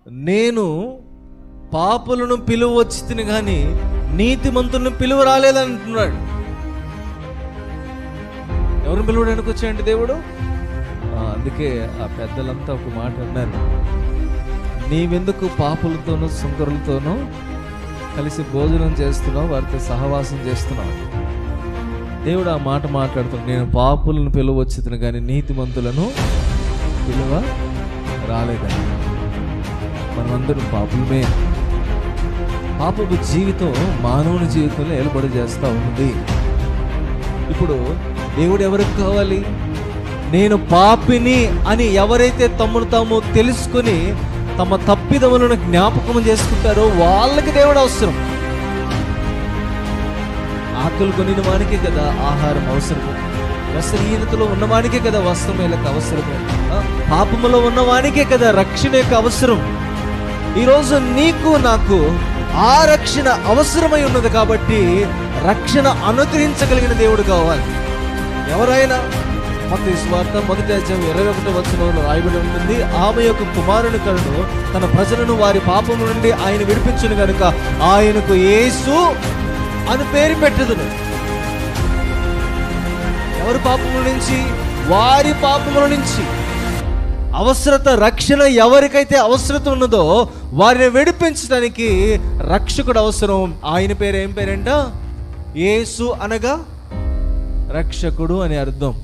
నేను పాపులను పిలువ వచ్చితిని కానీ నీతిమంతులను పిలువ రాలేదని అంటున్నాడు. ఎవరిని పిలువడానికి వచ్చాయండి దేవుడు? అందుకే ఆ పెద్దలంతా ఒక మాట అన్నారు, నీవెందుకు పాపులతోనూ సుంకరులతోనూ కలిసి భోజనం చేస్తున్నావు, వారితో సహవాసం చేస్తున్నావు. దేవుడు ఆ మాట మాట్లాడుతున్నాడు, నేను పాపులను పిలువ వచ్చితిని కానీ నీతిమంతులను పిలువ రాలేదని. మనమందరం పాపులమే. పాపపు జీవితం మానవుని జీవితంలో ఏలుబడి చేస్తూ ఉంది. ఇప్పుడు దేవుడు ఎవరికి కావాలి? నేను పాపిని అని ఎవరైతే తమను తాము తెలుసుకొని తమ తప్పిదములను జ్ఞాపకం చేసుకుంటారో వాళ్ళకి దేవుడు అవసరం. ఆకలి కొనిన వానికే కదా ఆహారం అవసరము, వస్త్రహీనతలో ఉన్నవానికే కదా వస్త్రం వీళ్ళకి అవసరము, పాపములో ఉన్నవానికే కదా రక్షణ యొక్క అవసరం. ఈరోజు నీకు నాకు ఆ రక్షణ అవసరమై ఉన్నది కాబట్టి రక్షణ అనుగ్రహించగలిగిన దేవుడు కావాలి. ఎవరైనా మత్తయి సువార్త 1:21 రాయబడి ఉంటుంది, ఆమె యొక్క కుమారుని కలను తన ప్రజలను వారి పాపము నుండి ఆయన విడిపించును కనుక ఆయనకు యేసు అని పేరు పెట్టదును. ఎవరి పాపముల నుంచి? వారి పాపముల నుంచి. అవసరత, రక్షణ ఎవరికైతే అవసరత ఉన్నదో వారిని విడిపించడానికి రక్షకుడు అవసరం. ఆయన పేరు ఏం పేరంట? యేసు అనగా రక్షకుడు అని అర్థం.